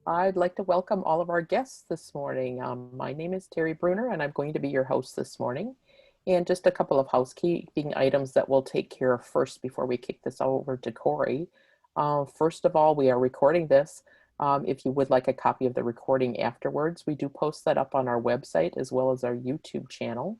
I'd like to welcome all of our guests this morning. My name is Terry Bruner, and I'm going to be your host this morning. And just a couple of housekeeping items that we'll take care of first before we kick this over to Corey. First of all, we are recording this. If you would like a copy of the recording afterwards, we do post that up on our website as well as our YouTube channel.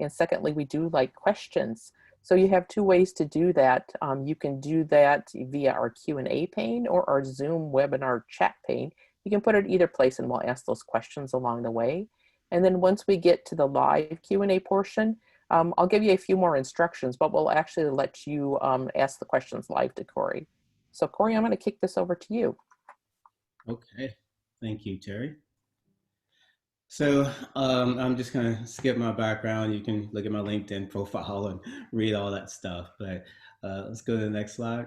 And secondly, we do like questions. So you have two ways to do that. You can do that via our Q&A pane or our Zoom webinar chat pane. You can put it either place and we'll ask those questions along the way. And then once we get to the live Q&A portion, I'll give you a few more instructions, but we'll actually let you ask the questions live to Corey. So Corey, I'm going to kick this over to you. Okay, thank you, Terry. So I'm just gonna skip my background. You can look at my LinkedIn profile and read all that stuff. But let's go to the next slide.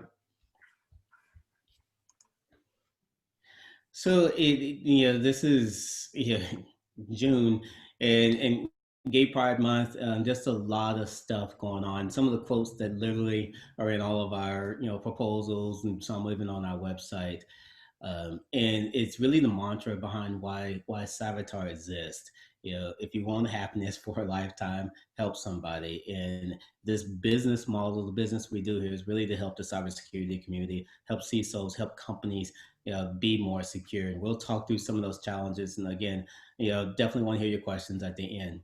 So this is June and Gay Pride Month. Just a lot of stuff going on. Some of the quotes that literally are in all of our proposals, and some even on our website. And it's really the mantra behind why Cyvatar exists. If you want happiness for a lifetime, help somebody. And this business model, the business we do here, is really to help the cybersecurity community, help CISOs, help companies, be more secure. And we'll talk through some of those challenges. And again, definitely want to hear your questions at the end.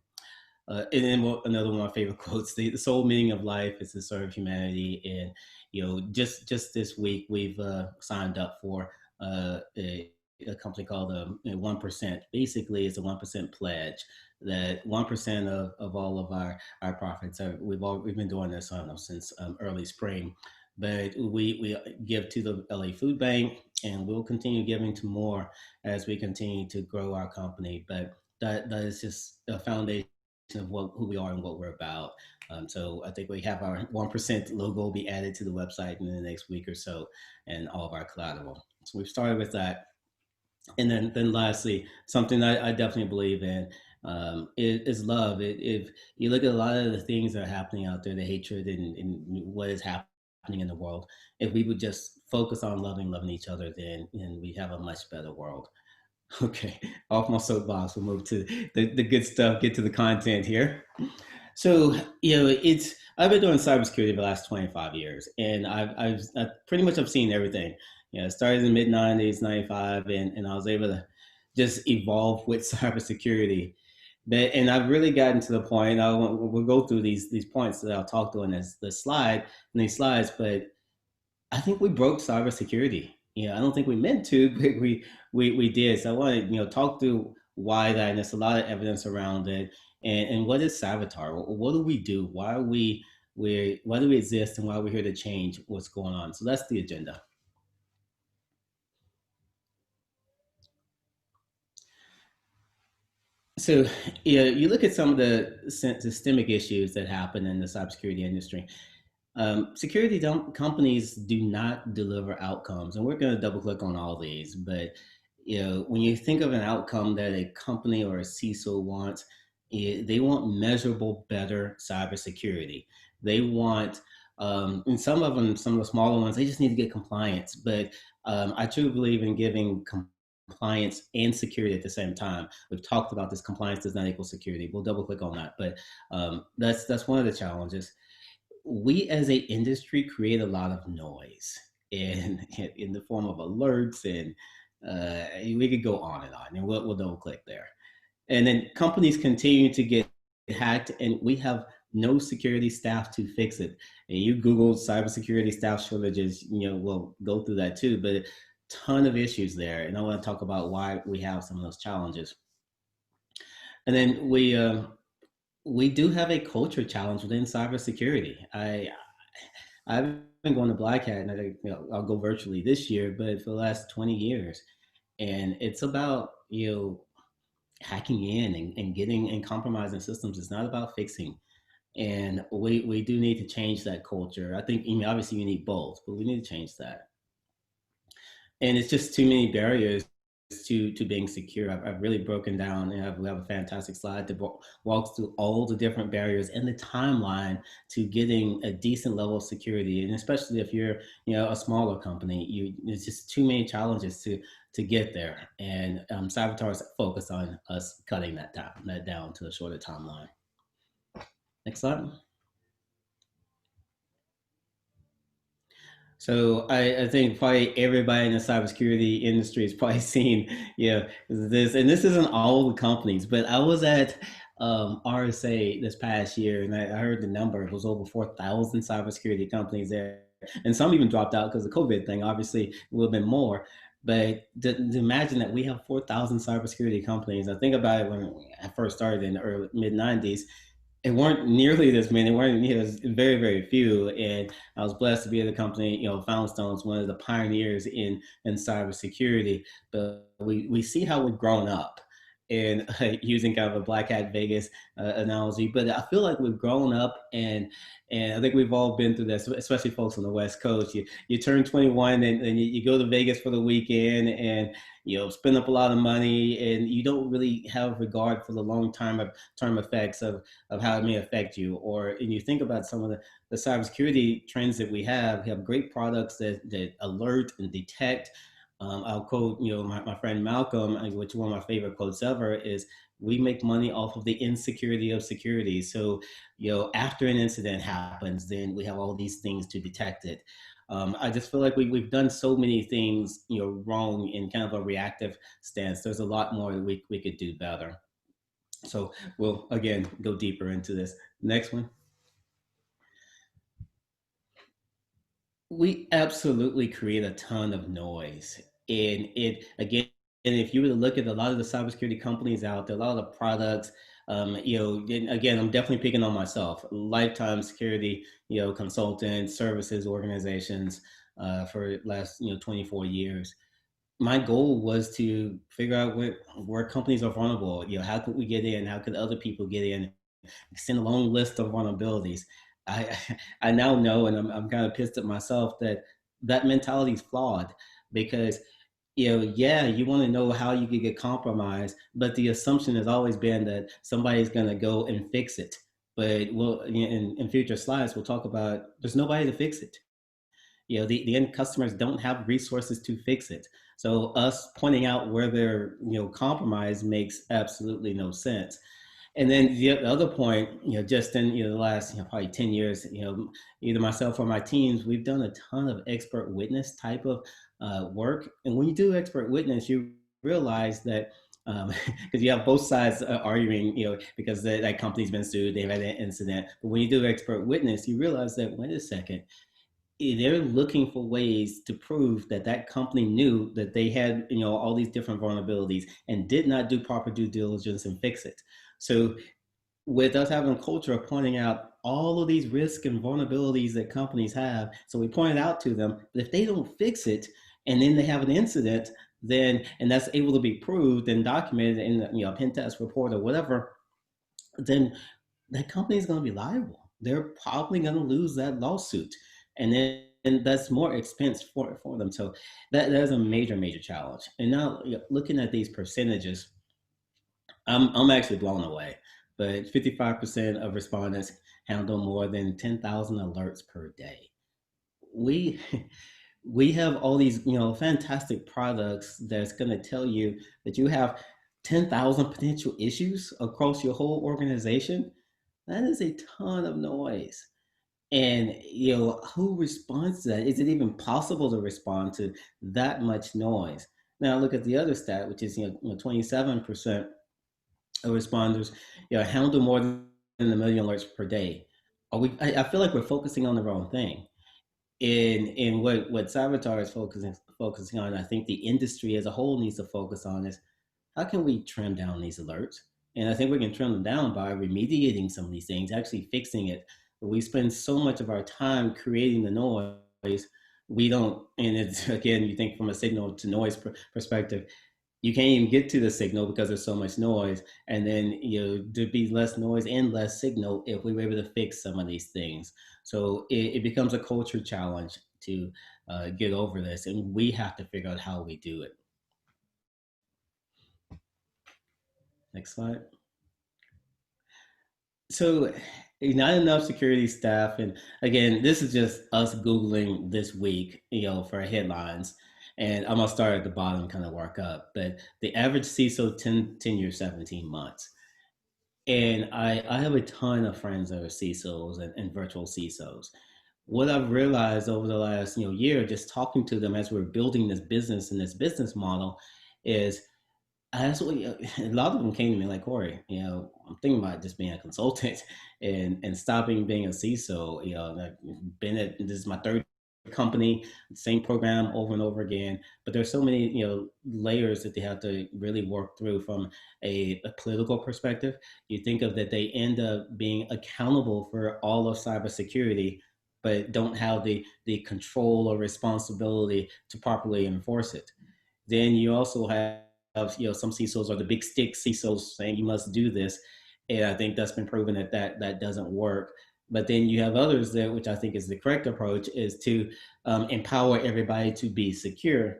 And then another one of my favorite quotes: the sole meaning of life is to serve humanity. And just this week we've signed up for a company called 1%. Basically, it's a 1% pledge that 1% of all of our profits are. We've been doing this, I don't know, since early spring, but we give to the LA Food Bank, and we'll continue giving to more as we continue to grow our company. But that is just a foundation of who we are and what we're about. So I think we have our 1% logo will be added to the website in the next week or so, and all of our collateral. So we've started with that. And then lastly, something I definitely believe in is love. If you look at a lot of the things that are happening out there, the hatred and what is happening in the world, if we would just focus on loving each other, then we have a much better world. Okay, off my soapbox, we'll move to the good stuff, get to the content here. So, I've been doing cybersecurity for the last 25 years, and I've pretty much have seen everything. I started in the mid 90s, 95, and I was able to just evolve with cybersecurity. And I've really gotten to the point, we'll go through these points that I'll talk to in these slides, but I think we broke cybersecurity. I don't think we meant to, but we did. So I want to talk through why that, and there's a lot of evidence around it. And what is Cyvatar? What do we do? Why do we exist, and why are we here to change what's going on? So that's the agenda. So you look at some of the systemic issues that happen in the cybersecurity industry. Security companies do not deliver outcomes, and we're going to double click on all these. But when you think of an outcome that a company or a CISO wants, they want measurable, better cybersecurity. They want, and some of them, some of the smaller ones, they just need to get compliance. But I truly believe in giving compliance and security at the same time. We've talked about this: compliance does not equal security. We'll double click on that. But that's one of the challenges. We as a industry create a lot of noise in the form of alerts, and we could go on, and we'll double click there. And then companies continue to get hacked, and we have no security staff to fix it. And you Google cybersecurity staff shortages, we'll go through that too, but a ton of issues there. And I want to talk about why we have some of those challenges. And then we do have a culture challenge within cybersecurity. I've been going to Black Hat, and I'll go virtually this year, but for the last 20 years, and it's about hacking in and getting and compromising systems. It's not about fixing, and we do need to change that culture. I think obviously you need both, but we need to change that. And it's just too many barriers to being secure. I've really broken down, and we have a fantastic slide that walks through all the different barriers and the timeline to getting a decent level of security. And especially if you're, a smaller company, there's just too many challenges to get there. And Cyvatar's focused on us cutting that down to a shorter timeline. Next slide. So I think probably everybody in the cybersecurity industry has probably seen, this, and this isn't all the companies, but I was at RSA this past year, and I heard the number. It was over 4,000 cybersecurity companies there, and some even dropped out because of the COVID thing. Obviously, a little bit more, but to imagine that we have 4,000 cybersecurity companies. I think about it when I first started in the early mid '90s. It weren't nearly this many. It weren't, it was very, very few. And I was blessed to be at the company, Foundstone's one of the pioneers in cybersecurity. But we see how we've grown up, and using kind of a black hat Vegas analogy. But I feel like we've grown up, and I think we've all been through this, especially folks on the West Coast. You turn 21, and you go to Vegas for the weekend, and spend up a lot of money, and you don't really have regard for the long term effects of how it may affect you. And you think about some of the cybersecurity trends that we have great products that alert and detect. I'll quote, my friend Malcolm, which one of my favorite quotes ever is, we make money off of the insecurity of security. So, after an incident happens, then we have all these things to detect it. I just feel like we've done so many things, wrong in kind of a reactive stance. There's a lot more that we could do better. So we'll again go deeper into this. Next one. We absolutely create a ton of noise. And it again, and if you were to look at a lot of the cybersecurity companies out there, a lot of the products, and again, I'm definitely picking on myself. Lifetime security, consultant services organizations for the last 24 years. My goal was to figure out where companies are vulnerable. How could we get in? How could other people get in? Send a long list of vulnerabilities. I I now know, and I'm kind of pissed at myself that that mentality is flawed, because yeah, you want to know how you could get compromised, but the assumption has always been that somebody's going to go and fix it. But in future slides, we'll talk about there's nobody to fix it. The end customers don't have resources to fix it. So us pointing out where they're compromised makes absolutely no sense. And then the other point, just in the last probably 10 years, either myself or my teams, we've done a ton of expert witness type of work. And when you do expert witness, you realize that because you have both sides arguing, because that company's been sued, they've had an incident. But when you do expert witness, you realize that, wait a second, they're looking for ways to prove that that company knew that they had all these different vulnerabilities and did not do proper due diligence and fix it. So with us having a culture of pointing out all of these risks and vulnerabilities that companies have, so we point it out to them, but if they don't fix it and then they have an incident, then and that's able to be proved and documented in a pen test report or whatever, then that company is going to be liable. They're probably going to lose that lawsuit, and then and that's more expense for them. So that is a major challenge. And now looking at these percentages, I'm actually blown away. But 55% of respondents handle more than 10,000 alerts per day. We we have all these fantastic products that's going to tell you that you have 10,000 potential issues across your whole organization. That is a ton of noise. And who responds to that? Is it even possible to respond to that much noise? Now look at the other stat, which is 27% of responders handle more than a million alerts per day. I feel like we're focusing on the wrong thing. In what Cybertar is focusing on, I think the industry as a whole needs to focus on is, how can we trim down these alerts? And I think we can trim them down by remediating some of these things, actually fixing it. But we spend so much of our time creating the noise, we don't, and it's again, you think from a signal to noise perspective, you can't even get to the signal because there's so much noise. And then there'd be less noise and less signal if we were able to fix some of these things. So it becomes a culture challenge to get over this, and we have to figure out how we do it. Next slide. So, not enough security staff, and again, this is just us googling this week, for headlines. And I'm gonna start at the bottom, kind of work up. But the average CISO 10 years, 17 months. And I have a ton of friends that are CISOs and virtual CISOs. What I've realized over the last year, just talking to them as we're building this business and this business model, is actually a lot of them came to me like, Corey, I'm thinking about just being a consultant and stopping being a CISO. I've been at this is my third company, same program over and over again. But there's so many layers that they have to really work through from a political perspective. You think of that they end up being accountable for all of cybersecurity, but don't have the control or responsibility to properly enforce it. Then you also have some CISOs are the big stick CISOs saying you must do this, and I think that's been proven that doesn't work. But then you have others that, which I think is the correct approach, is to empower everybody to be secure.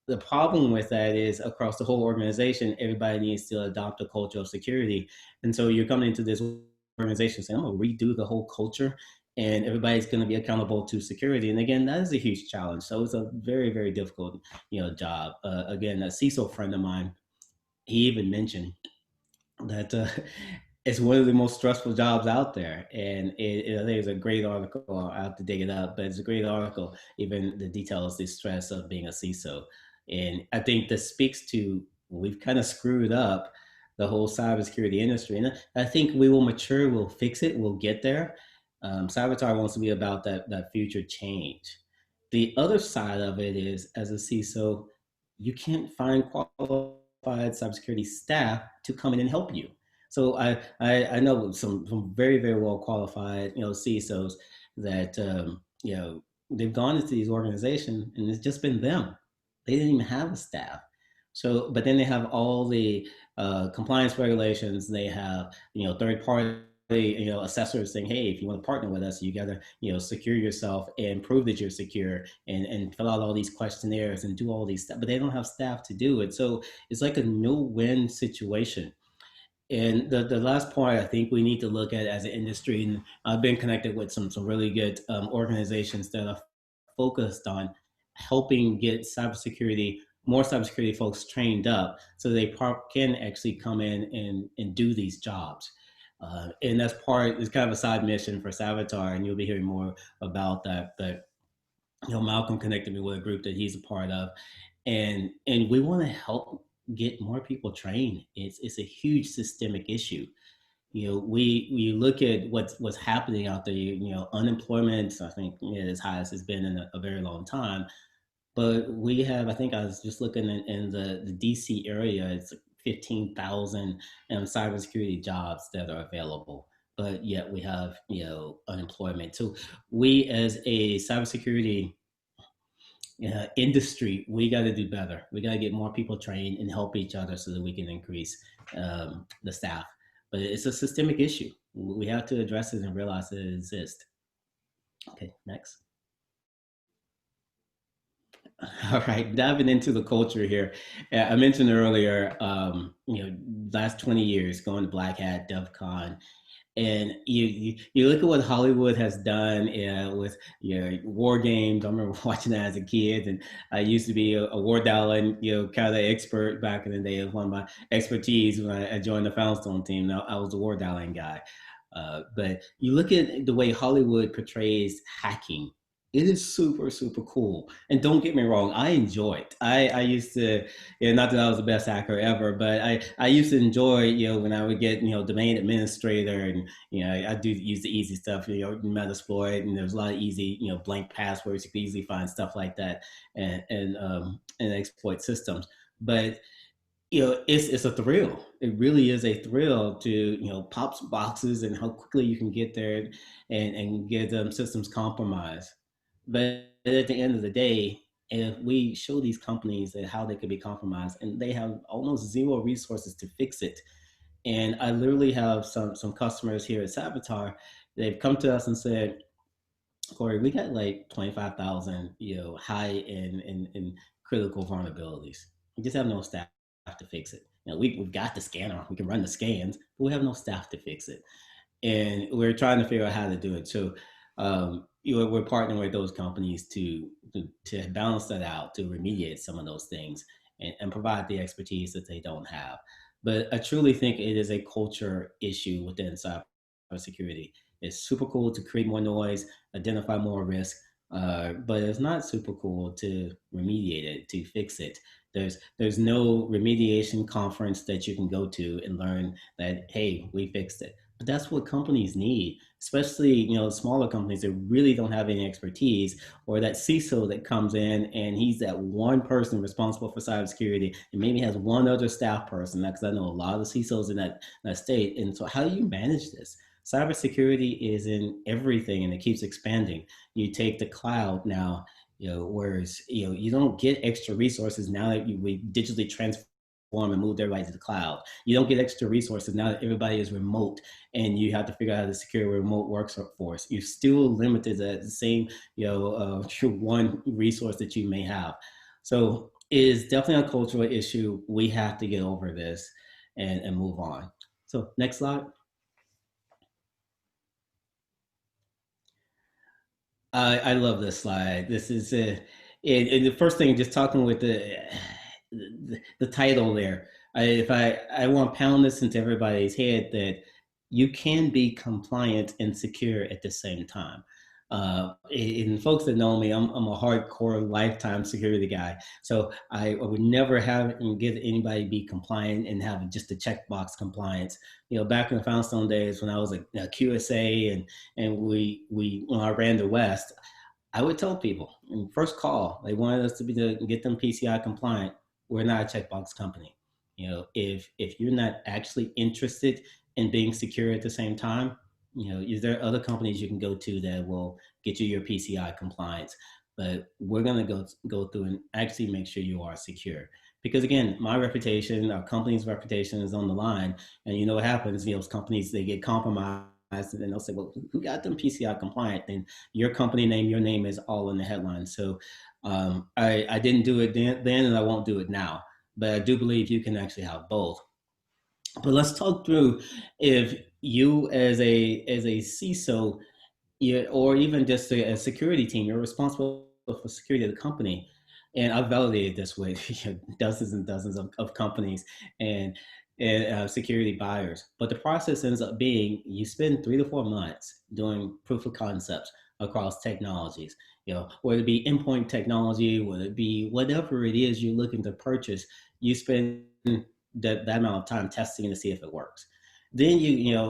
The problem with that is across the whole organization, everybody needs to adopt a culture of security. And so you're coming into this organization saying, I'm going to redo the whole culture and everybody's going to be accountable to security. And again, that is a huge challenge. So it's a very, very difficult, job. Again, a CISO friend of mine, he even mentioned that it's one of the most stressful jobs out there. And I think it's a great article. I have to dig it up, but it's a great article. Even the details, the stress of being a CISO. And I think this speaks to we've kind of screwed up the whole cybersecurity industry. And I think we will mature, we'll fix it, we'll get there. Cybertar wants to be about that future change. The other side of it is, as a CISO, you can't find qualified cybersecurity staff to come in and help you. So I know some very, very well qualified CISOs that they've gone into these organizations and it's just been them. They didn't even have a staff. So, but then they have all the compliance regulations. They have third party assessors saying, hey, if you want to partner with us, you got to secure yourself and prove that you're secure and fill out all these questionnaires and do all these stuff. But they don't have staff to do it. So it's like a no-win situation. And the last point I think we need to look at as an industry, and I've been connected with some really good organizations that are focused on helping get more cybersecurity folks trained up so they can actually come in and do these jobs. And that's it's kind of a side mission for Cyvatar, and you'll be hearing more about that. But Malcolm connected me with a group that he's a part of, and we want to help get more people trained. It's a huge systemic issue. We look at what's happening out there. Unemployment, I think, as high as it's been in a very long time. But we have, I think I was just looking in the DC area, it's 15,000 cybersecurity jobs that are available. But yet we have, unemployment. So we as a cybersecurity industry, we got to do better. We got to get more people trained and help each other so that we can increase the staff. But it's a systemic issue. We have to address it and realize that it exists. Okay, next. All right, diving into the culture here. I mentioned earlier, last 20 years going to Black Hat, DevCon, and you look at what Hollywood has done with war games. I remember watching that as a kid, and I used to be a war dialing kind of expert back in the day. It was one of my expertise when I joined the Foundstone team. Now I was a war dialing guy. But you look at the way Hollywood portrays hacking. It is super, super cool. And don't get me wrong, I enjoy it. I used to, not that I was the best hacker ever, but I used to enjoy, when I would get, domain administrator and, I do use the easy stuff, Metasploit, and there's a lot of easy, blank passwords. You can easily find stuff like that and exploit systems. But it's a thrill. It really is a thrill to pop some boxes and how quickly you can get there and get systems compromised. But at the end of the day, if we show these companies that how they could be compromised, and they have almost zero resources to fix it. And I literally have some customers here at Sabotage. They've come to us and said, Corey, we got like 25,000 high and critical vulnerabilities. We just have no staff to fix it. We've got the scanner, we can run the scans, but we have no staff to fix it. And we're trying to figure out how to do it. So we're partnering with those companies to balance that out, to remediate some of those things, and provide the expertise that they don't have. But I truly think it is a culture issue within cybersecurity. It's super cool to create more noise, identify more risk, but it's not super cool to remediate it, to fix it. There's no remediation conference that you can go to and learn that, hey, we fixed it. But that's what companies need, especially smaller companies that really don't have any expertise, or that CISO that comes in and he's that one person responsible for cybersecurity and maybe has one other staff person. Because I know a lot of the CISOs in that state. And so, how do you manage this? Cybersecurity is in everything, and it keeps expanding. You take the cloud now, whereas you don't get extra resources now that we digitally transform and moved everybody to the cloud. You don't get extra resources now that everybody is remote, and you have to figure out how to secure a remote workforce. You're still limited to the same, one resource that you may have. So it is definitely a cultural issue. We have to get over this and move on. So next slide. I love this slide. This is and the first thing, just talking with the title there. I want to pound this into everybody's head that you can be compliant and secure at the same time. And folks that know me, I'm a hardcore lifetime security guy. So I would never have and get anybody be compliant and have just a checkbox compliance. Back in the Foundstone days when I was a QSA and we when I ran the West, I would tell people in first call, they wanted us to get them PCI compliant. We're not a checkbox company. If you're not actually interested in being secure at the same time, is there other companies you can go to that will get you your PCI compliance? But we're gonna go through and actually make sure you are secure. Because again, my reputation, our company's reputation is on the line. And you know what happens, companies, they get compromised and then they'll say, well, who got them PCI compliant? Then your company name, your name is all in the headlines. So I didn't do it then and I won't do it now. But I do believe you can actually have both. But let's talk through, if you as a CISO, or even just a security team, you're responsible for security of the company. And I've validated this with dozens and dozens of companies and security buyers. But the process ends up being, you spend 3 to 4 months doing proof of concepts across technologies. Whether it be endpoint technology, whether it be whatever it is you're looking to purchase, you spend that amount of time testing to see if it works. Then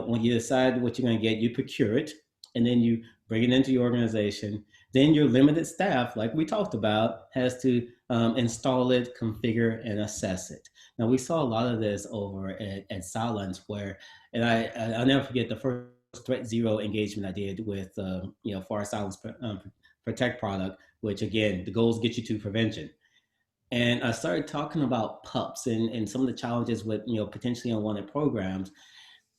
when you decide what you're going to get, you procure it, and then you bring it into your organization. Then your limited staff, like we talked about, has to install it, configure, and assess it. Now, we saw a lot of this over at Silence, and I'll never forget the first threat zero engagement I did with, for our Silence Protect product, which again, the goal is get you to prevention. And I started talking about pups and some of the challenges with, potentially unwanted programs.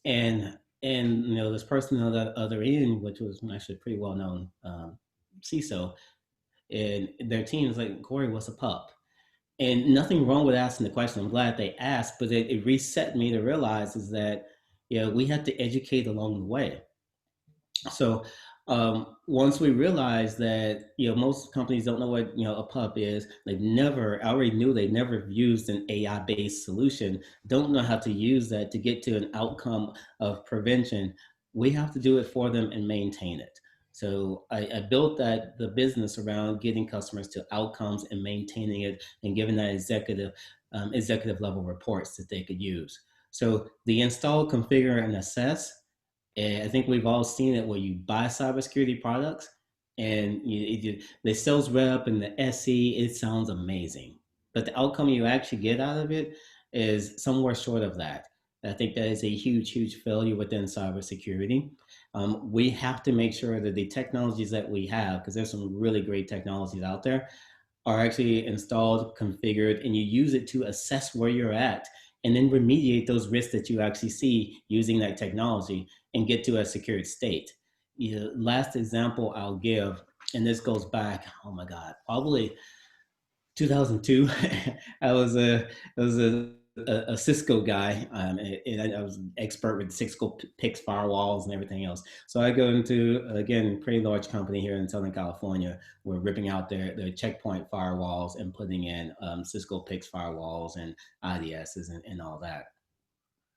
And this person on the other end, which was actually a pretty well known CISO, and their team is like, Corey, what's a pup? And nothing wrong with asking the question. I'm glad they asked, but it reset me to realize is that we have to educate along the way. So once we realized that most companies don't know what a pup is, I already knew they never used an AI based solution, don't know how to use that to get to an outcome of prevention. We have to do it for them and maintain it. So I built the business around getting customers to outcomes and maintaining it, and giving that executive level reports that they could use. So the install, configure, and assess, and I think we've all seen it where you buy cybersecurity products and the sales rep and the SE, it sounds amazing. But the outcome you actually get out of it is somewhere short of that. I think that is a huge, huge failure within cybersecurity. We have to make sure that the technologies that we have, because there's some really great technologies out there, are actually installed, configured, and you use it to assess where you're at and then remediate those risks that you actually see using that technology and get to a secured state. Last example I'll give, and this goes back, probably 2002. I was a a Cisco guy, and I was an expert with Cisco PIX firewalls and everything else. So I go into, again, pretty large company here in Southern California. We're ripping out their checkpoint firewalls and putting in Cisco PIX firewalls and IDSs and all that.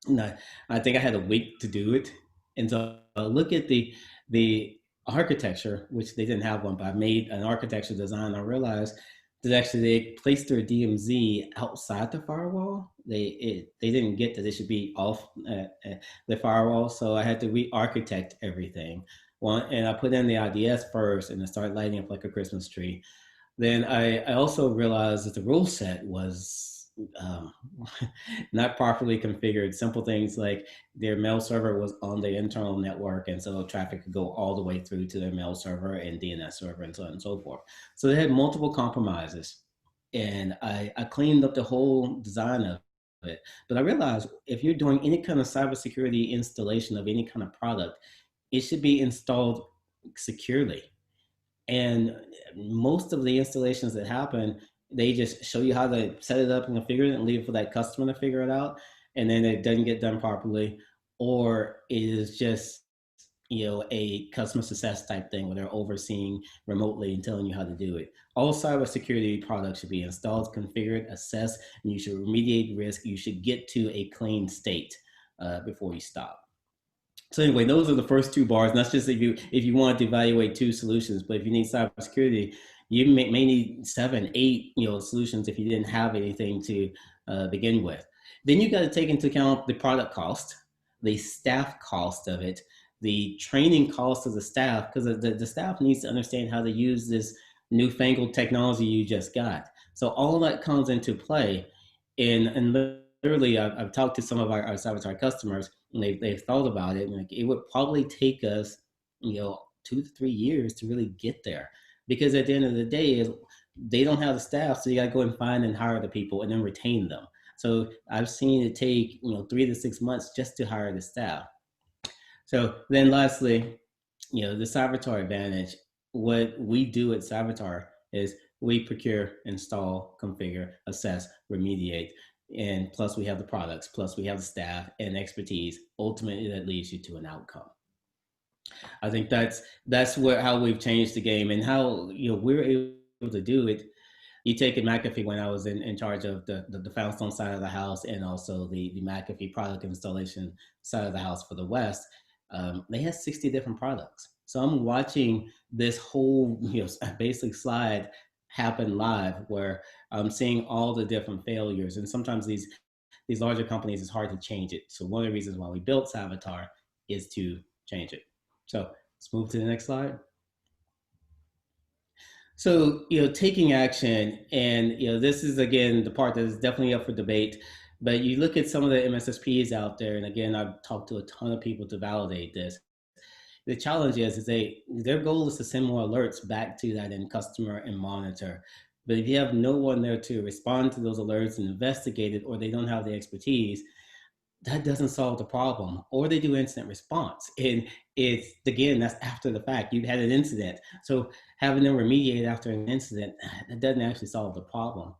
And I think I had a week to do it. And so I look at the architecture, which they didn't have one, but I made an architecture design. I realized that actually they placed their DMZ outside the firewall. They didn't get that it should be off the firewall, so I had to re-architect everything. Well, and I put in the IDS first, and it started lighting up like a Christmas tree. Then I also realized that the rule set was not properly configured. Simple things like their mail server was on the internal network, and so traffic could go all the way through to their mail server and DNS server and so on and so forth. So they had multiple compromises, and I cleaned up the whole design of it. But I realized if you're doing any kind of cybersecurity installation of any kind of product, it should be installed securely. And most of the installations that happen, they just show you how to set it up and configure it and leave it for that customer to figure it out. And then it doesn't get done properly, or it is just, a customer success type thing where they're overseeing remotely and telling you how to do it. All cybersecurity products should be installed, configured, assessed, and you should remediate risk. You should get to a clean state before you stop. So anyway, those are the first two bars. And that's just if you want to evaluate two solutions. But if you need cybersecurity, you may need 7, 8, solutions if you didn't have anything to begin with. Then you got to take into account the product cost, the staff cost of it, the training cost of the staff, because the staff needs to understand how to use this newfangled technology you just got. So all of that comes into play. And literally, I've talked to some of our Cybertar customers, and they've thought about it, and like, it would probably take us, 2 to 3 years to really get there, because at the end of the day, they don't have the staff, so you got to go and find and hire the people and then retain them. So I've seen it take 3 to 6 months just to hire the staff. So then, lastly, the Cybertar advantage. What we do at Cybertar is we procure, install, configure, assess, remediate, and plus we have the products, plus we have the staff and expertise. Ultimately, that leads you to an outcome. I think that's how we've changed the game, and how we're able to do it. You take it McAfee, when I was in charge of the Foundstone side of the house, and also the McAfee product installation side of the house for the West. They had 60 different products. So I'm watching this whole basic slide happen live, where I'm seeing all the different failures. And sometimes these larger companies, it's hard to change it. So one of the reasons why we built Cyvatar is to change it. So let's move to the next slide. So, taking action, and, this is, again, the part that is definitely up for debate, but you look at some of the MSSPs out there, and again, I've talked to a ton of people to validate this. The challenge is their goal is to send more alerts back to that end customer and monitor. But if you have no one there to respond to those alerts and investigate it, or they don't have the expertise, that doesn't solve the problem. Or they do incident response, and it's, again, that's after the fact. You had an incident, so having them remediate after an incident, that doesn't actually solve the problem.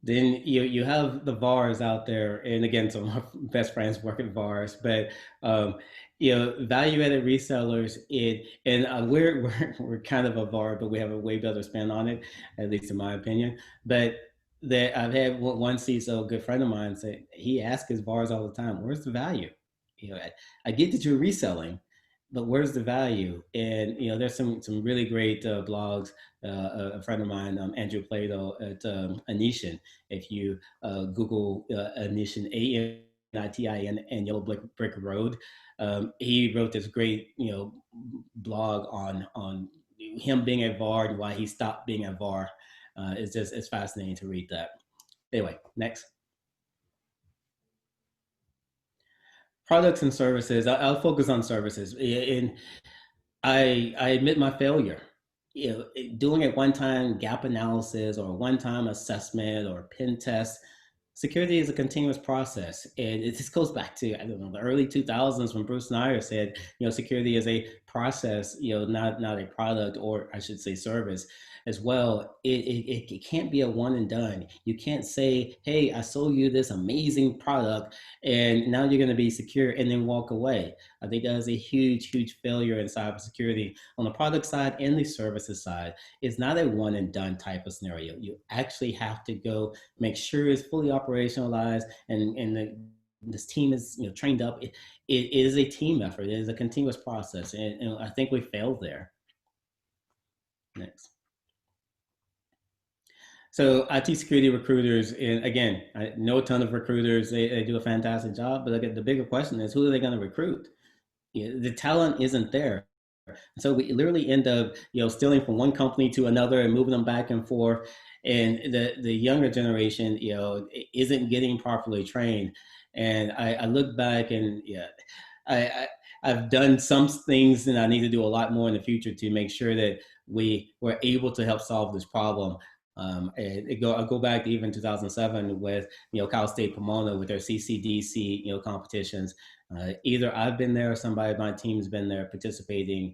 Then you have the VARs out there, and again, some of my best friends work at VARs, but value-added resellers. We're kind of a VAR, but we have a way better spin on it, at least in my opinion. But I've had one CISO, a good friend of mine, say he asks his VARs all the time, "Where's the value?" I get that you're reselling, but where's the value? And there's some really great blogs. A friend of mine, Andrew Plato at Anishin. If you Google Anishin, ANITIN, and Yellow Brick Road, he wrote this great blog on him being a VAR and why he stopped being a VAR. It's fascinating to read that. Anyway, next. Products and services. I'll focus on services. And I admit my failure. Doing a one-time gap analysis or a one-time assessment or pen test, Security is a continuous process, and it just goes back to, I don't know, the early 2000s when Bruce Snyder said, security is a process, not a product, or I should say service as well. It can't be a one and done. You can't say, hey, I sold you this amazing product and now you're going to be secure and then walk away. I think that is a huge failure in cybersecurity on the product side and the services side. It's not a one and done type of scenario. You actually have to go make sure it's fully operationalized, this team is trained up. It is a team effort. It is a continuous process, and I think we failed there. Next. So IT security recruiters, and again, I know a ton of recruiters. They do a fantastic job, but the bigger question is, who are they going to recruit? The talent isn't there. So we literally end up, stealing from one company to another and moving them back and forth. And the younger generation, isn't getting properly trained. And I look back and I, I've done some things and I need to do a lot more in the future to make sure that we were able to help solve this problem. I'll go back to even 2007 with Cal State Pomona with their CCDC competitions. Either I've been there or somebody on my team's been there participating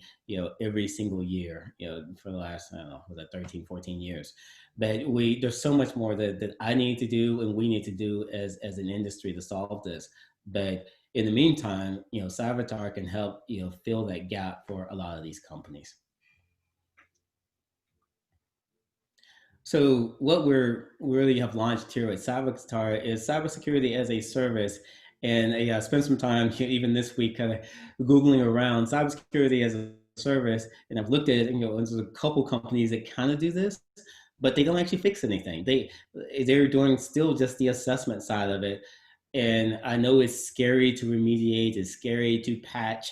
every single year for the last, I don't know, was that 13, 14 years. But there's so much more that I need to do and we need to do as an industry to solve this. But in the meantime, Cyvatar can help fill that gap for a lot of these companies. So what we're really have launched here at Cybertar is cybersecurity as a service. And I spent some time even this week kind of Googling around cybersecurity as a service. And I've looked at it, and there's a couple companies that kind of do this, but they don't actually fix anything. They're doing still just the assessment side of it. And I know it's scary to remediate, it's scary to patch,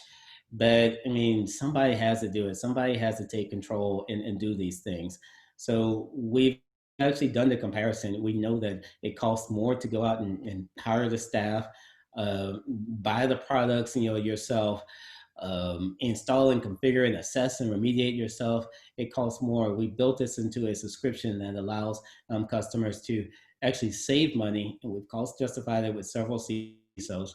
but I mean, somebody has to do it. Somebody has to take control and do these things. So we've actually done the comparison. We know that it costs more to go out and hire the staff, buy the products, yourself, install and configure and assess and remediate yourself. It costs more. We built this into a subscription that allows customers to actually save money, and we've cost justified it with several CISOs.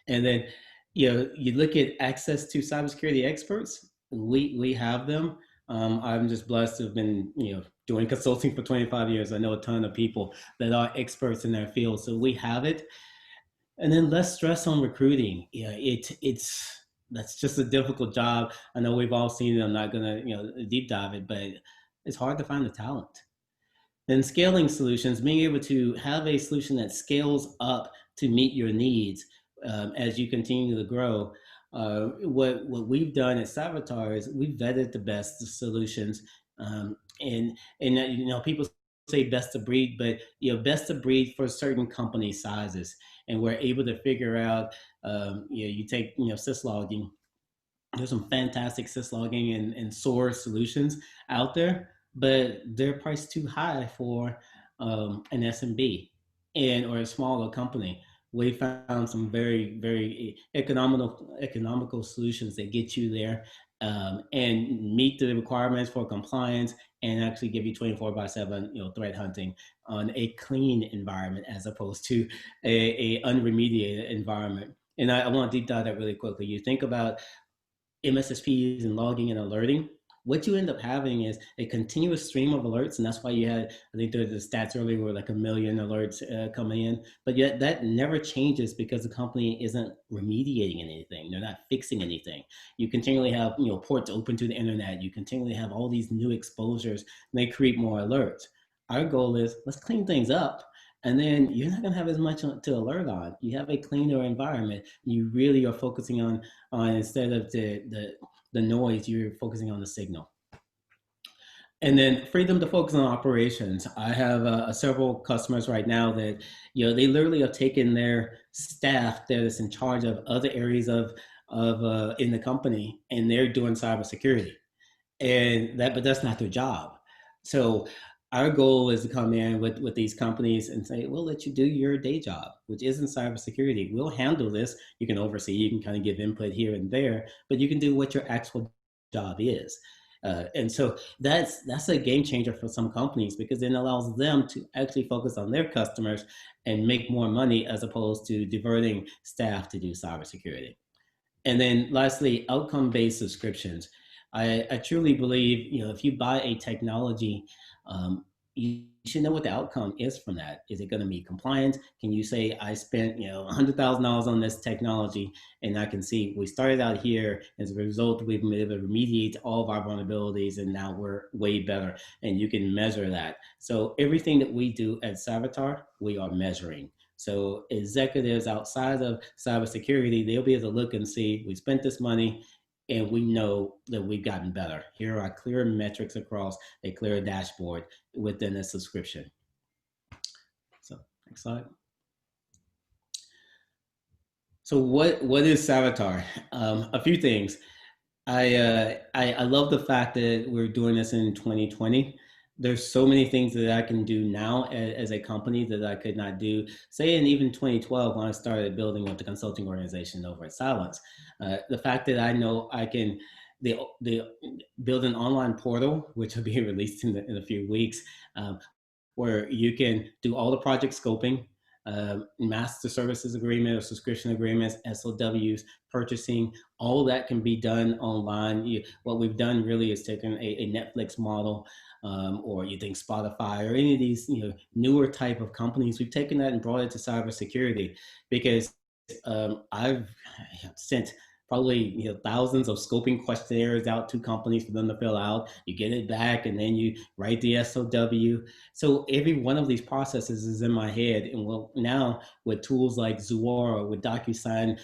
And then, you look at access to cybersecurity experts. We have them. I'm just blessed to have been, doing consulting for 25 years. I know a ton of people that are experts in their field, so we have it. And then less stress on recruiting. That's just a difficult job. I know we've all seen it. I'm not gonna, deep dive it, but it's hard to find the talent. Then scaling solutions, being able to have a solution that scales up to meet your needs as you continue to grow. What we've done at Sabotage is we've vetted the best solutions, and people say best of breed, but best of breed for certain company sizes, and we're able to figure out. You take syslogging. There's some fantastic syslogging and SOAR solutions out there, but they're priced too high for an SMB or a smaller company. We found some very economical solutions that get you there and meet the requirements for compliance and actually give you 24/7 threat hunting on a clean environment as opposed to a unremediated environment. And I want to deep dive that really quickly. You think about MSSPs and logging and alerting. What you end up having is a continuous stream of alerts, and that's why you had, I think the stats earlier were like 1 million alerts coming in, but yet that never changes because the company isn't remediating anything. They're not fixing anything. You continually have ports open to the internet. You continually have all these new exposures, and they create more alerts. Our goal is let's clean things up, and then you're not going to have as much to alert on. You have a cleaner environment. You really are focusing on instead of the noise, you're focusing on the signal. And then freedom to focus on operations. I have several customers right now that, they literally have taken their staff that is in charge of other areas of in the company, and they're doing cybersecurity, but that's not their job. So our goal is to come in with these companies and say, we'll let you do your day job, which isn't cybersecurity. We'll handle this. You can oversee, you can kind of give input here and there, but you can do what your actual job is. And so that's a game changer for some companies because it allows them to actually focus on their customers and make more money as opposed to diverting staff to do cybersecurity. And then lastly, outcome-based subscriptions. I truly believe, if you buy a technology, you should know what the outcome is from that. Is it going to be compliant? Can you say I spent, $100,000 on this technology, and I can see we started out here. As a result, we've been able to remediate all of our vulnerabilities, and now we're way better. And you can measure that. So everything that we do at Cyvatar, we are measuring. So executives outside of cybersecurity, they'll be able to look and see we spent this money and we know that we've gotten better. Here are clear metrics across a clear dashboard within a subscription. So next slide. So what is Cyvatar? A few things. I love the fact that we're doing this in 2020. There's so many things that I can do now as a company that I could not do, say, in even 2012 when I started building up the consulting organization over at Silence. The fact that I know I can the build an online portal, which will be released in a few weeks, where you can do all the project scoping, master services agreement or subscription agreements, SOWs, purchasing, all that can be done online. What we've done really is taken a Netflix model, or you think Spotify or any of these newer type of companies. We've taken that and brought it to cybersecurity because I've sent probably thousands of scoping questionnaires out to companies for them to fill out. You get it back, and then you write the SOW. So every one of these processes is in my head. And well, now with tools like Zuora, with DocuSign,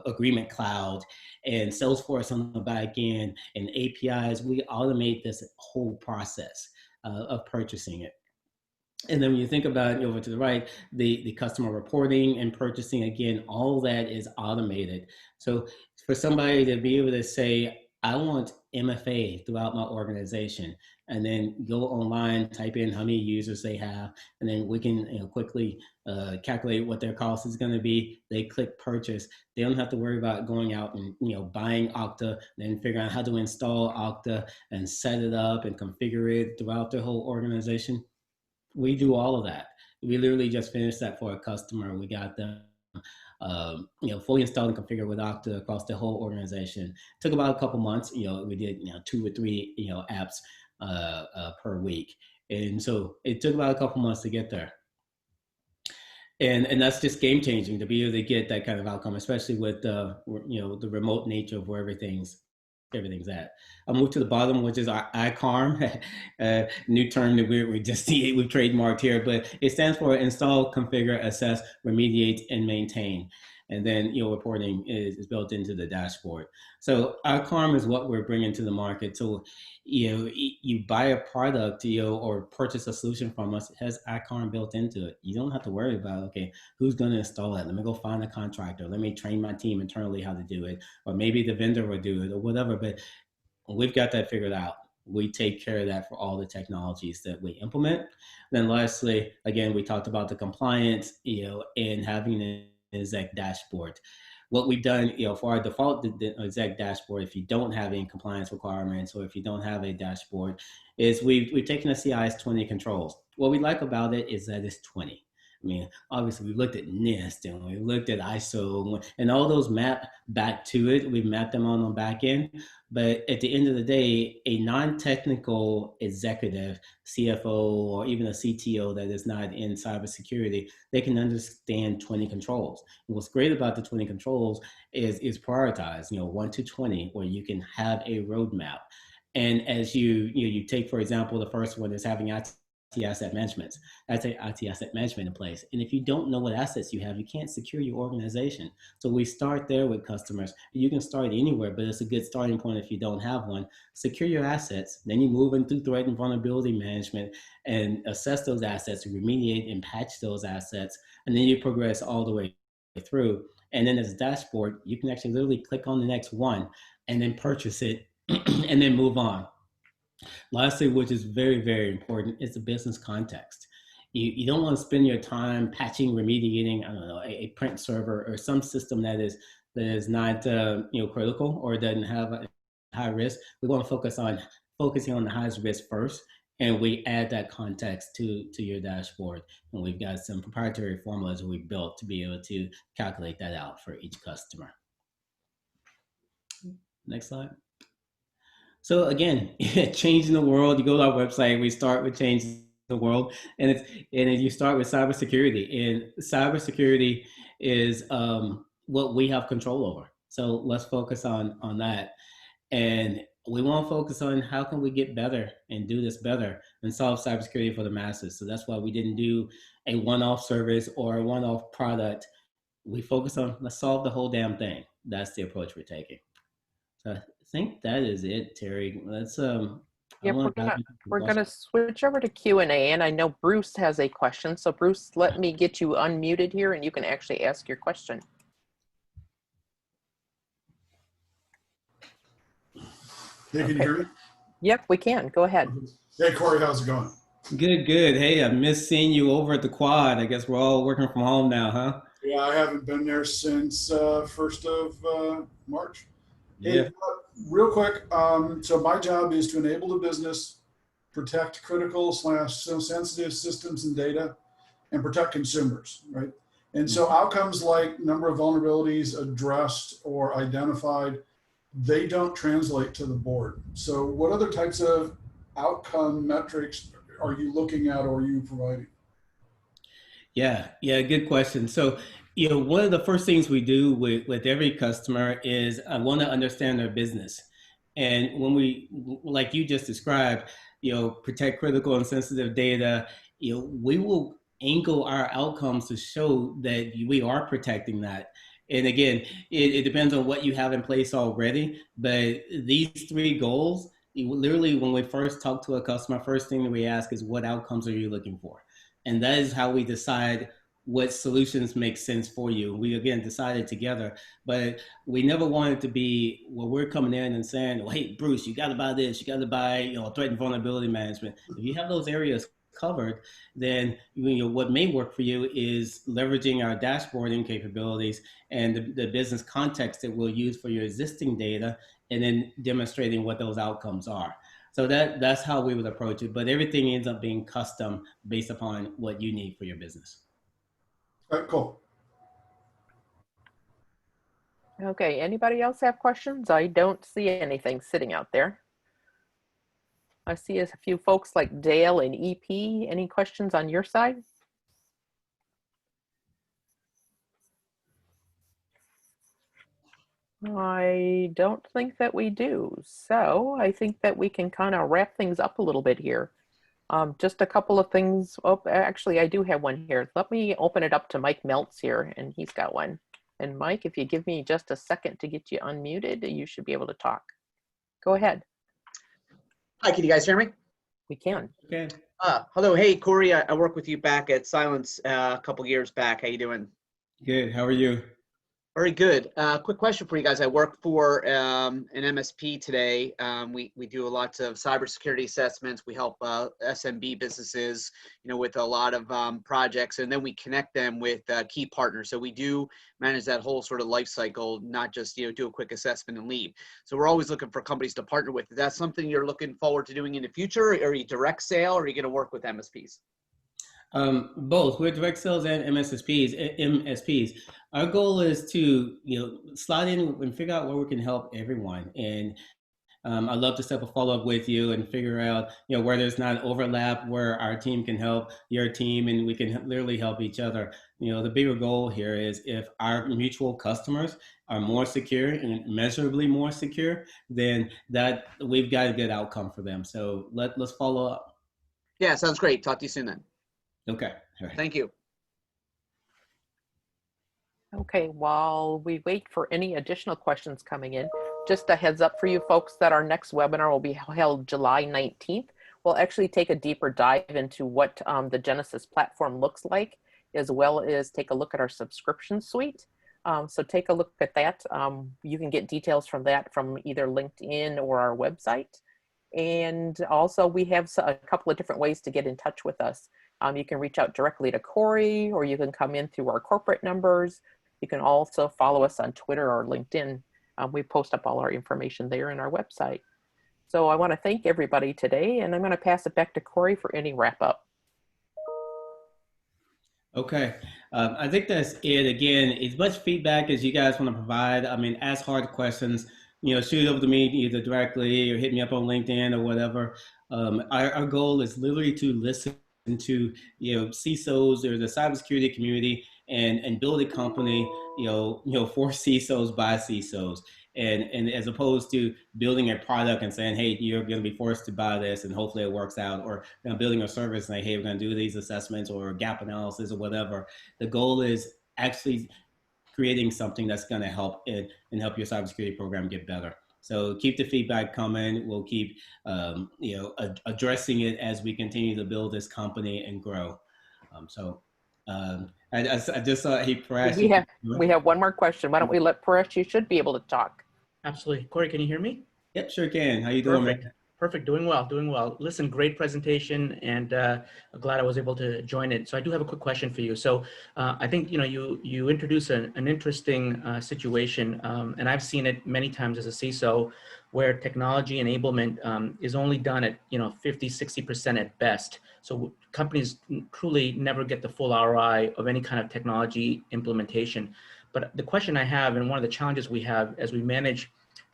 Agreement Cloud, and Salesforce on the back end, and APIs, we automate this whole process of purchasing it. And then when you think about it over to the right, the customer reporting and purchasing, again, all that is automated. So for somebody to be able to say, I want MFA throughout my organization, and then go online, type in how many users they have, and then we can quickly calculate what their cost is going to be. They click purchase. They don't have to worry about going out and buying Okta, then figuring out how to install Okta and set it up and configure it throughout their whole organization. We do all of that. We literally just finished that for a customer. We got them, fully installed and configured with Okta across the whole organization. It took about a couple months. We did 2 or 3 apps per week, and so it took about a couple months to get there. And that's just game changing to be able to get that kind of outcome, especially with the remote nature of where everything's at. I'll move to the bottom, which is our ICARM, new term that we've trademarked here, but it stands for install, configure, assess, remediate, and maintain. And then reporting is built into the dashboard. So ICARM is what we're bringing to the market. So you buy a product or purchase a solution from us, it has ICARM built into it. You don't have to worry about, okay, who's going to install it? Let me go find a contractor. Let me train my team internally how to do it. Or maybe the vendor will do it or whatever. But we've got that figured out. We take care of that for all the technologies that we implement. Then lastly, again, we talked about the compliance, and having an exec dashboard. What we've done, for our default exec dashboard, if you don't have any compliance requirements or if you don't have a dashboard, is we've taken the CIS 20 controls. What we like about it is that it's 20. I mean, obviously we looked at NIST and we looked at ISO and all those map back to it. We mapped them on the back end. But at the end of the day, a non-technical executive, CFO, or even a CTO that is not in cybersecurity, they can understand 20 controls. And what's great about the 20 controls is prioritized, 1 to 20, where you can have a roadmap. And as you take, for example, the first one is having IT asset management. That's a IT asset management in place. And if you don't know what assets you have, you can't secure your organization. So we start there with customers. You can start anywhere, but it's a good starting point if you don't have one. Secure your assets. Then you move into threat and vulnerability management and assess those assets, remediate and patch those assets. And then you progress all the way through. And then as a dashboard, you can actually literally click on the next one and then purchase it and then move on. Lastly, which is very, very important, is the business context. You don't want to spend your time patching, remediating, I don't know, a print server or some system that is not critical or doesn't have high risk, we want to focusing on the highest risk first, and we add that context to your dashboard. And we've got some proprietary formulas that we built to be able to calculate that out for each customer. Next slide. So again, changing the world. You go to our website. We start with changing the world, and you start with cybersecurity. And cybersecurity is what we have control over. So let's focus on that. And we want to focus on how can we get better and do this better and solve cybersecurity for the masses. So that's why we didn't do a one-off service or a one-off product. We focus on let's solve the whole damn thing. That's the approach we're taking. So I think that is it, Terry. Let's I Yep, want to dive into some we're gonna questions. switch over to Q&A, and I know Bruce has a question. So Bruce, let me get you unmuted here, and you can actually ask your question. Hey, can you hear me? Yep, we can. Go ahead. Hey, Corey, how's it going? Good, good. Hey, I missed seeing you over at the quad. I guess we're all working from home now, huh? Yeah, I haven't been there since 1st of March. Hey, Yeah. real quick, so my job is to enable the business, protect critical slash sensitive systems and data, and protect consumers, right? And so outcomes like number of vulnerabilities addressed or identified, they don't translate to the board. So what other types of outcome metrics are you looking at or are you providing? Yeah, yeah, good question. So, one of the first things we do with every customer is I want to understand their business. And when we, like you just described, protect critical and sensitive data, we will angle our outcomes to show that we are protecting that. And again, it depends on what you have in place already. But these three goals, literally, when we first talk to a customer, first thing that we ask is, what outcomes are you looking for? And that is how we decide what solutions make sense for you. We again decided together, but we never wanted to be where we're coming in and saying, well, hey, Bruce, you got to buy this, you got to buy, threat and vulnerability management. If you have those areas covered, then what may work for you is leveraging our dashboarding capabilities and the business context that we'll use for your existing data, and then demonstrating what those outcomes are. So that's how we would approach it. But everything ends up being custom based upon what you need for your business. All right, cool. Okay, anybody else have questions? I don't see anything sitting out there. I see a few folks like Dale and EP. Any questions on your side? I don't think that we do. So I think that we can kind of wrap things up a little bit here. Just a couple of things. Oh, actually, I do have one here. Let me open it up to Mike Meltz here, and he's got one. And Mike, if you give me just a second to get you unmuted, you should be able to talk. Go ahead. Hi, can you guys hear me? We can. Okay. Hello, hey, Corey, I worked with you back at Silence a couple years back. How you doing? Good. How are you? Very good. Quick question for you guys. I work for an MSP today. We do lots of cybersecurity assessments. We help SMB businesses, with a lot of projects, and then we connect them with key partners. So we do manage that whole sort of life cycle, not just do a quick assessment and leave. So we're always looking for companies to partner with. Is that something you're looking forward to doing in the future? Are you direct sale, or are you going to work with MSPs? Both. We're direct sales and MSPs. Our goal is to slot in and figure out where we can help everyone. And I'd love to set a follow up with you and figure out where there's not overlap, where our team can help your team, and we can literally help each other. The bigger goal here is if our mutual customers are more secure and measurably more secure, then that we've got a good outcome for them. So let's follow up. Yeah, sounds great. Talk to you soon then. Okay. All right. Thank you. Okay, while we wait for any additional questions coming in, just a heads up for you folks that our next webinar will be held July 19th. We'll actually take a deeper dive into what the Genesis platform looks like, as well as take a look at our subscription suite. So take a look at that. You can get details from that from either LinkedIn or our website. And also we have a couple of different ways to get in touch with us. You can reach out directly to Corey, or you can come in through our corporate numbers. You can also follow us on Twitter or LinkedIn. We post up all our information there in our website. So I want to thank everybody today, and I'm going to pass it back to Corey for any wrap up. Okay. I think that's it. Again, as much feedback as you guys want to provide. I mean, ask hard questions, shoot it over to me either directly or hit me up on LinkedIn or whatever. Our goal is literally to listen to, CISOs or the cybersecurity community and build a company, for CISOs by CISOs. And as opposed to building a product and saying, hey, you're going to be forced to buy this and hopefully it works out, or building a service and like, hey, we're going to do these assessments or gap analysis or whatever. The goal is actually creating something that's going to help it and help your cybersecurity program get better. So keep the feedback coming. We'll keep, addressing it as we continue to build this company and grow. I just saw, hey, Paresh. We have one more question. Why don't we let Paresh? You should be able to talk. Absolutely. Corey, can you hear me? Yep, sure can. How you doing, Perfect. man? Perfect. Doing well. Doing well. Listen, great presentation, and glad I was able to join it. So I do have a quick question for you. So I think you introduced an interesting situation, and I've seen it many times as a CISO, where technology enablement is only done at 50-60% at best. So companies truly never get the full ROI of any kind of technology implementation. But the question I have, and one of the challenges we have as we manage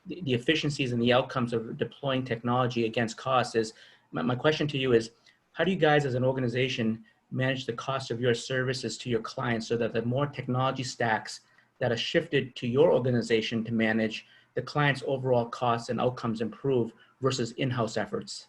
the efficiencies and the outcomes of deploying technology against costs is, my question to you is, how do you guys as an organization manage the cost of your services to your clients so that the more technology stacks that are shifted to your organization to manage, the client's overall costs and outcomes improve versus in-house efforts?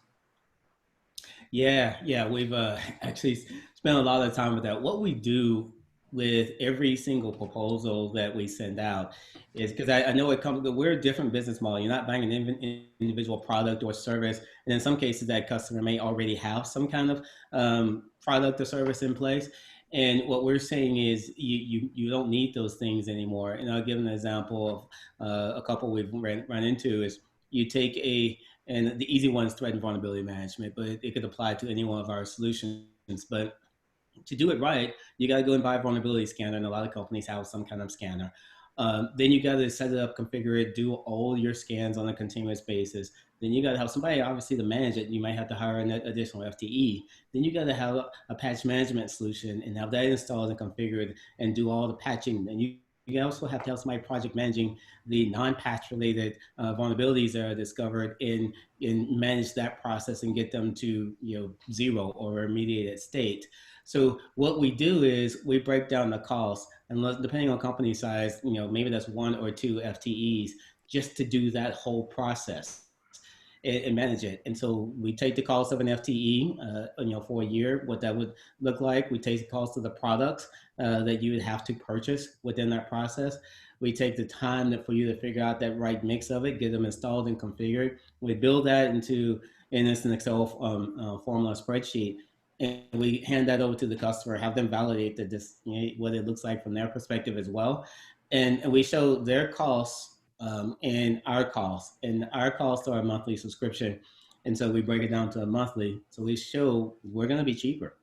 Yeah, we've actually spent a lot of time with that. What we do with every single proposal that we send out is, because I know it comes, we're a different business model. You're not buying an individual product or service, and in some cases that customer may already have some kind of product or service in place. And what we're saying is you don't need those things anymore. And I'll give an example of a couple we've run into is you take and the easy one is threat and vulnerability management, but it could apply to any one of our solutions. But to do it right, you got to go and buy a vulnerability scanner, and a lot of companies have some kind of scanner. Then you got to set it up, configure it, do all your scans on a continuous basis. Then you got to have somebody obviously to manage it. You might have to hire an additional FTE. Then you got to have a patch management solution and have that installed and configured and do all the patching. And you also have to have somebody project managing the non-patch related vulnerabilities that are discovered and manage that process and get them to zero or remediated state. So what we do is we break down the cost, and depending on company size, maybe that's 1 or 2 FTEs just to do that whole process and manage it. And so we take the cost of an FTE, for a year, what that would look like. We take the cost of the products that you would have to purchase within that process. We take the time for you to figure out that right mix of it, get them installed and configured. We build that into an Excel formula spreadsheet, and we hand that over to the customer, have them validate that this, what it looks like from their perspective as well. And we show their costs and our costs. And our costs are a monthly subscription. And so we break it down to a monthly. So we show we're going to be cheaper.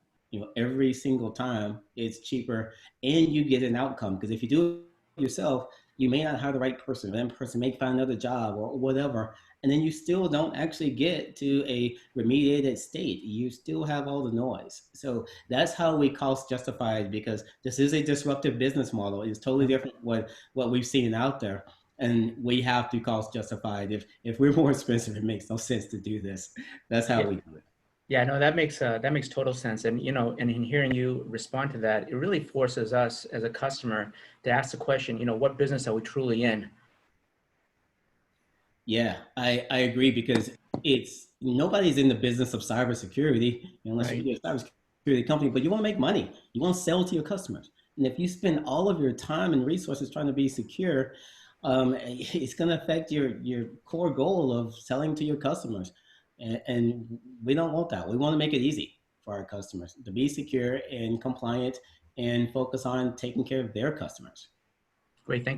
Every single time it's cheaper, and you get an outcome. Because if you do it yourself, you may not have the right person. That person may find another job or whatever. And then you still don't actually get to a remediated state. You still have all the noise. So that's how we cost justify it, because this is a disruptive business model. It's totally different what we've seen out there. And we have to cost justify it. If we're more expensive, it makes no sense to do this. That's how we do it. Yeah, no, that makes total sense. And and in hearing you respond to that, it really forces us as a customer to ask the question, what business are we truly in? Yeah, I agree, because nobody's in the business of cybersecurity unless Right. you're a cybersecurity company, but you want to make money. You want to sell to your customers. And if you spend all of your time and resources trying to be secure, it's going to affect your core goal of selling to your customers. And we don't want that. We want to make it easy for our customers to be secure and compliant and focus on taking care of their customers. Great. Thank